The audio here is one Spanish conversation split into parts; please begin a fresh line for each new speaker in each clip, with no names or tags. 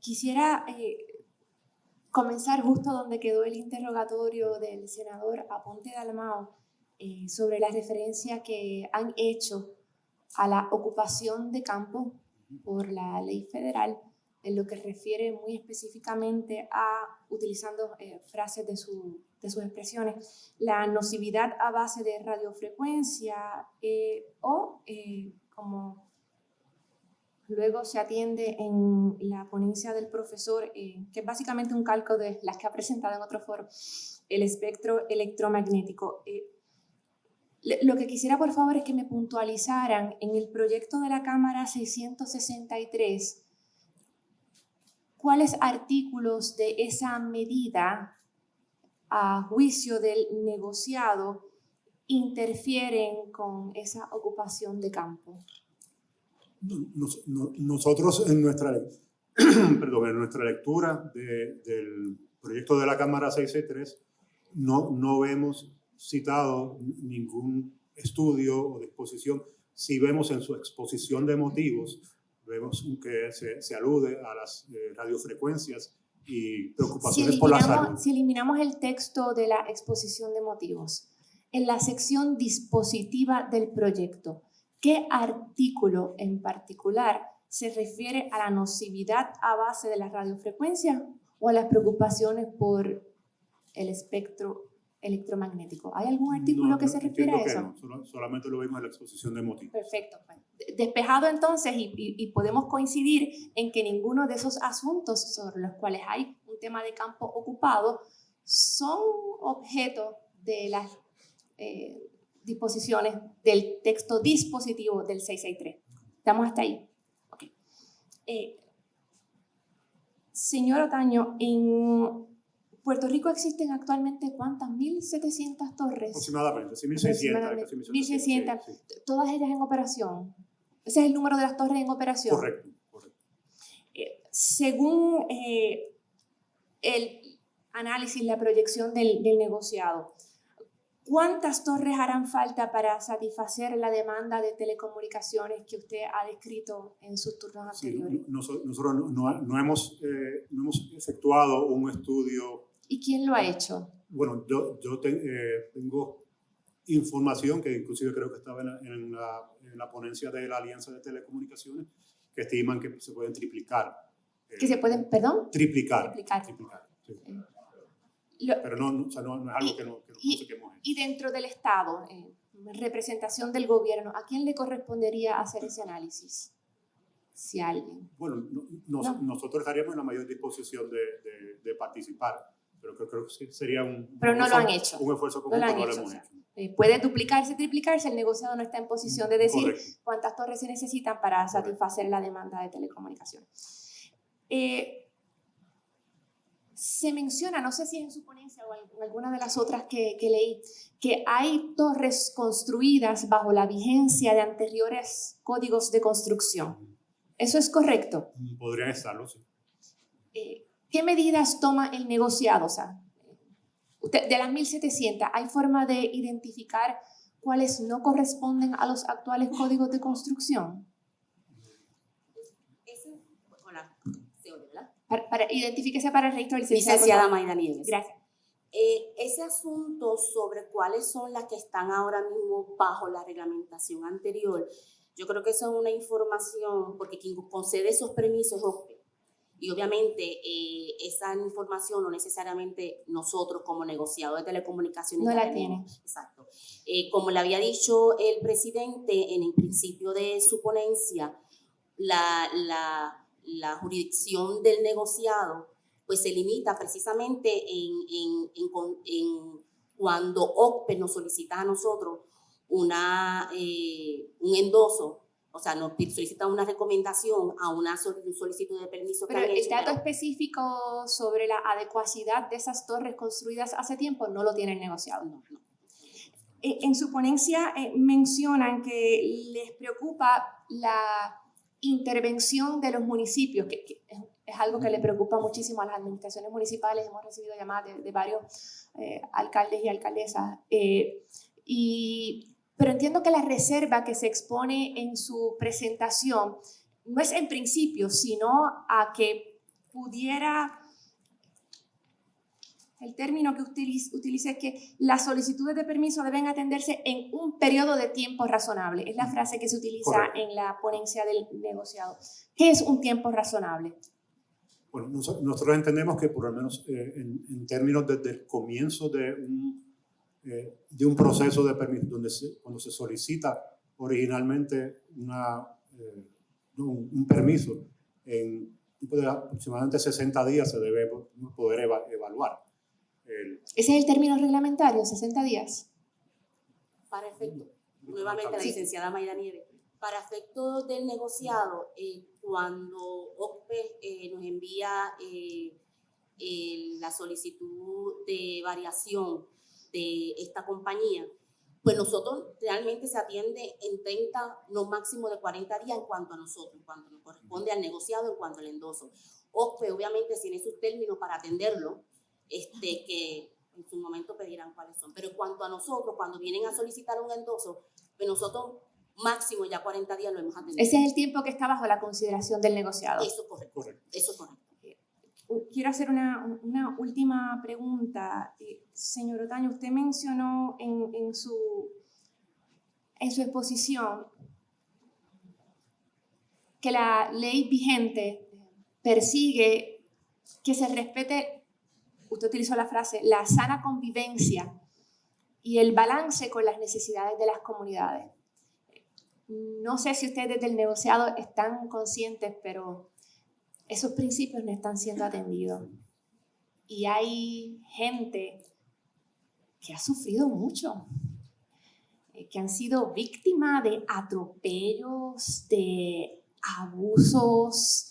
Quisiera comenzar justo donde quedó el interrogatorio del senador Aponte Dalmau sobre la referencia que han hecho a la ocupación de campo por la ley federal, en lo que refiere muy específicamente a, utilizando frases de sus expresiones, la nocividad a base de radiofrecuencia como luego se atiende en la ponencia del profesor, que es básicamente un calco de las que ha presentado en otro foro, el espectro electromagnético. Lo que quisiera, por favor, es que me puntualizaran en el proyecto de la Cámara 663 cuáles artículos de esa medida, a juicio del negociado, interfieren con esa ocupación de campo.
Nosotros en nuestra, en nuestra lectura del proyecto de la Cámara 663 no vemos citado ningún estudio o disposición. Si vemos en su exposición de motivos, vemos que se alude a las radiofrecuencias y preocupaciones por la salud.
Si eliminamos el texto de la exposición de motivos, en la sección dispositiva del proyecto, ¿qué artículo en particular se refiere a la nocividad a base de la radiofrecuencia o a las preocupaciones por el espectro electromagnético? ¿Hay algún artículo que se refiere a eso?
No, solamente lo vimos en la exposición de motivos.
Perfecto. Despejado entonces, y podemos coincidir en que ninguno de esos asuntos sobre los cuales hay un tema de campo ocupado son objeto de las disposiciones del texto dispositivo del 663. ¿Estamos hasta ahí? Okay. Señor Otaño, en Puerto Rico existen actualmente ¿cuántas? 1.700 torres.
Aproximadamente, sí, 1.600.
1.600, sí. Todas ellas en operación. Ese es el número de las torres en operación.
Correcto.
Según el análisis, la proyección del negociado, ¿cuántas torres harán falta para satisfacer la demanda de telecomunicaciones que usted ha descrito en sus turnos anteriores?
Nosotros no hemos efectuado un estudio.
¿Y quién lo ha hecho?
Bueno, yo tengo información que inclusive creo que estaba en la ponencia de la Alianza de Telecomunicaciones, que estiman que se pueden triplicar.
¿Que se pueden, perdón?
Triplicar. Sí. Pero no es algo que no conseguimos.
Y dentro del Estado, representación del gobierno, ¿a quién le correspondería hacer ese análisis? Si alguien.
Bueno, nosotros estaríamos en la mayor disposición de participar, pero creo que sería
pero no lo han hecho.
Un esfuerzo común,
no lo hemos hecho. Puede duplicarse, triplicarse, el negociado no está en posición de decir
correcto.
Cuántas torres se necesitan para satisfacer la demanda de telecomunicación. Se menciona, no sé si es en su ponencia o en alguna de las otras que leí, que hay torres construidas bajo la vigencia de anteriores códigos de construcción. ¿Eso es correcto?
Podrían estarlo, sí.
¿Qué medidas toma el negociado? O sea, de las 1.700, ¿hay forma de identificar cuáles no corresponden a los actuales códigos de construcción? Identifíquese para el registro.
Licenciada Mayra Nieves.
Gracias.
Ese asunto sobre cuáles son las que están ahora mismo bajo la reglamentación anterior, yo creo que eso es una información, porque quien concede esos permisos es OCPE. Y obviamente esa información no necesariamente nosotros como negociado de telecomunicaciones
no la tienen.
Exacto. Como le había dicho el presidente en el principio de su ponencia, la jurisdicción del negociado pues se limita precisamente en cuando OCPE nos solicita a nosotros un endoso, o sea, nos solicita una recomendación a una solicitud de permiso.
Pero el dato específico sobre la adecuacidad de esas torres construidas hace tiempo no lo tiene el negociado.
No.
En su ponencia mencionan que les preocupa la intervención de los municipios, que es algo que le preocupa muchísimo a las administraciones municipales. Hemos recibido llamadas de varios alcaldes y alcaldesas. Pero entiendo que la reserva que se expone en su presentación no es en principio, sino a que pudiera... El término que utiliza es que las solicitudes de permiso deben atenderse en un periodo de tiempo razonable. Es la frase que se utiliza
Correcto.
en la ponencia del negociado. ¿Qué es un tiempo razonable?
Bueno, nosotros entendemos que por lo menos en términos desde el comienzo de un proceso de permiso, cuando se solicita originalmente un permiso, en aproximadamente 60 días se debe poder evaluar.
¿Ese es el término reglamentario, 60 días?
Para efecto, nuevamente la licenciada Mayra Nieves, para efectos del negociado, cuando OCPE nos envía la solicitud de variación de esta compañía, pues nosotros realmente se atiende en 30, no máximo de 40 días en cuanto a nosotros, en cuanto nos corresponde al negociado, en cuanto al endoso. OCPE obviamente tiene sus términos para atenderlo, que en su momento pedirán cuáles son. Pero en cuanto a nosotros, cuando vienen a solicitar un endoso, pues nosotros máximo ya 40 días lo hemos atendido.
Ese es el tiempo que está bajo la consideración del negociado.
Eso es correcto. Eso es correcto.
Quiero hacer una última pregunta. Señor Otaño, usted mencionó en su exposición que la ley vigente persigue que se respete, usted utilizó la frase, la sana convivencia y el balance con las necesidades de las comunidades. No sé si ustedes del negociado están conscientes, pero esos principios no están siendo atendidos. Y hay gente que ha sufrido mucho, que han sido víctimas de atropellos, de abusos,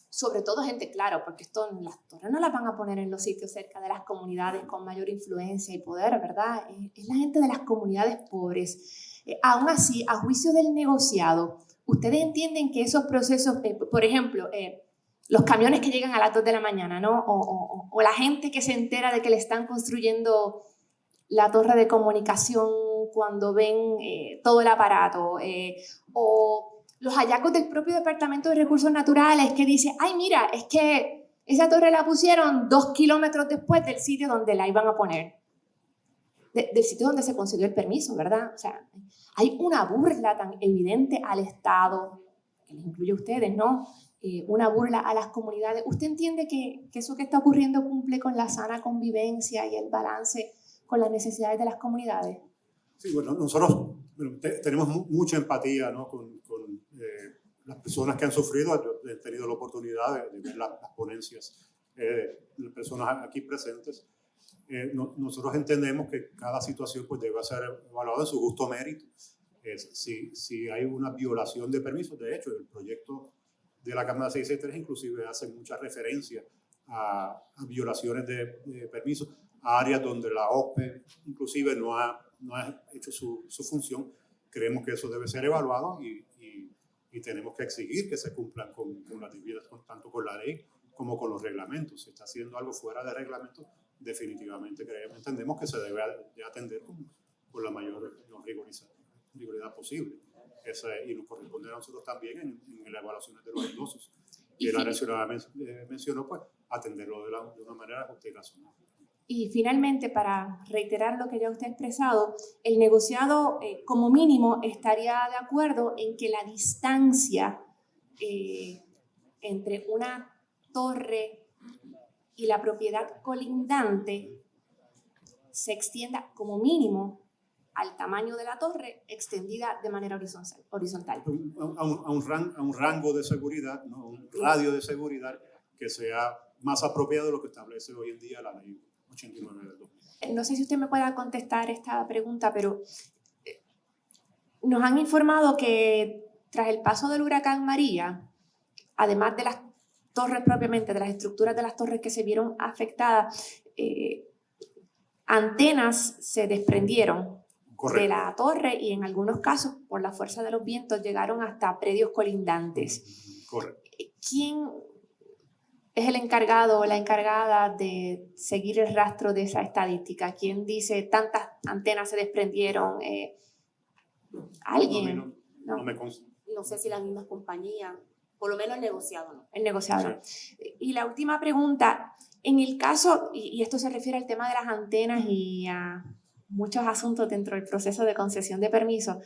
sobre todo gente, claro, porque las torres no las van a poner en los sitios cerca de las comunidades con mayor influencia y poder, ¿verdad? Es la gente de las comunidades pobres. Aún así, a juicio del negociado, ¿ustedes entienden que esos procesos, por ejemplo, los camiones que llegan a las 2 de la mañana, ¿no? O la gente que se entera de que le están construyendo la torre de comunicación cuando ven todo el aparato, o los hallazgos del propio Departamento de Recursos Naturales que dice, ay, mira, es que esa torre la pusieron 2 kilómetros después del sitio donde la iban a poner, del sitio donde se consiguió el permiso, ¿verdad? O sea, hay una burla tan evidente al Estado, que les incluye a ustedes, ¿no? Una burla a las comunidades. ¿Usted entiende que eso que está ocurriendo cumple con la sana convivencia y el balance con las necesidades de las comunidades?
Sí, bueno, nosotros tenemos mucha empatía, ¿no? con las personas que han sufrido. Yo he tenido la oportunidad de ver las ponencias de las personas aquí presentes. Nosotros entendemos que cada situación pues, debe ser evaluada en su justo mérito. Si hay una violación de permisos, de hecho, el proyecto de la Cámara 663 inclusive hace mucha referencia a violaciones de permisos, a áreas donde la OCPE inclusive no ha hecho su función. Creemos que eso debe ser evaluado y tenemos que exigir que se cumplan con las debidas, tanto con la ley como con los reglamentos. Si está haciendo algo fuera de reglamento, definitivamente entendemos que se debe de atender con la mayor rigoridad posible. Y nos corresponde a nosotros también en las evaluaciones de los endosos. Y la nacional mencionó, pues, atenderlo de una manera justa y razonable.
Y finalmente, para reiterar lo que ya usted ha expresado, el negociado como mínimo estaría de acuerdo en que la distancia entre una torre y la propiedad colindante se extienda como mínimo al tamaño de la torre, extendida de manera horizontal.
A un rango de seguridad, ¿no? Un radio de seguridad que sea más apropiado de lo que establece hoy en día la ley 89 del 2000.
No sé si usted me pueda contestar esta pregunta, pero nos han informado que tras el paso del huracán María, además de las torres propiamente, de las estructuras de las torres que se vieron afectadas, antenas se desprendieron. Correcto. De la torre y en algunos casos, por la fuerza de los vientos, llegaron hasta predios colindantes.
Correcto.
¿Quién es el encargado o la encargada de seguir el rastro de esa estadística? ¿Quién dice tantas antenas se desprendieron? ¿Alguien?
No sé si la misma compañía, Por lo menos el negociado no.
El negociado. Y la última pregunta, en el caso, y esto se refiere al tema de las antenas y a muchos asuntos dentro del proceso de concesión de permiso,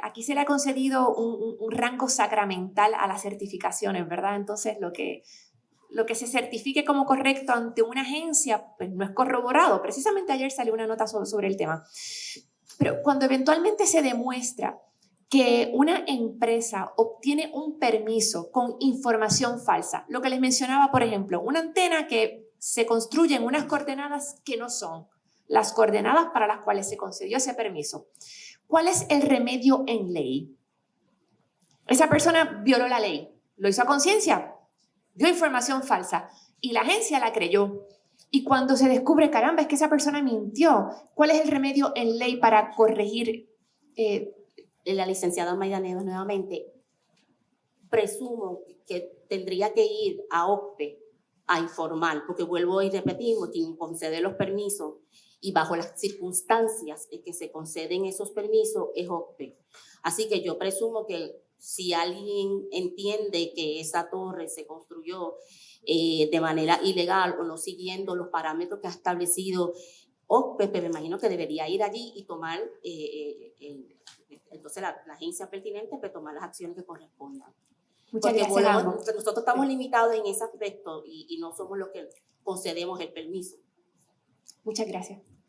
aquí se le ha concedido un rango sacramental a las certificaciones, ¿verdad? Entonces, lo que se certifique como correcto ante una agencia, pues no es corroborado. Precisamente ayer salió una nota sobre el tema. Pero cuando eventualmente se demuestra que una empresa obtiene un permiso con información falsa, lo que les mencionaba, por ejemplo, una antena que se construye en unas coordenadas que no son las coordenadas para las cuales se concedió ese permiso, ¿cuál es el remedio en ley? Esa persona violó la ley, lo hizo a conciencia, dio información falsa y la agencia la creyó. Y cuando se descubre, caramba, es que esa persona mintió, ¿cuál es el remedio en ley para corregir?
La licenciada Mayra Neves nuevamente, presumo que tendría que ir a OCPE a informar, porque vuelvo y repetimos, quien concede los permisos y bajo las circunstancias en que se conceden esos permisos es OCPE. Así que yo presumo que si alguien entiende que esa torre se construyó de manera ilegal o no siguiendo los parámetros que ha establecido OCPE, pero me imagino que debería ir allí y tomar, entonces la agencia pertinente para tomar las acciones que correspondan.
Muchas
Porque
gracias a ambos.
nosotros estamos limitados en ese aspecto y no somos los que concedemos el permiso.
Muchas gracias.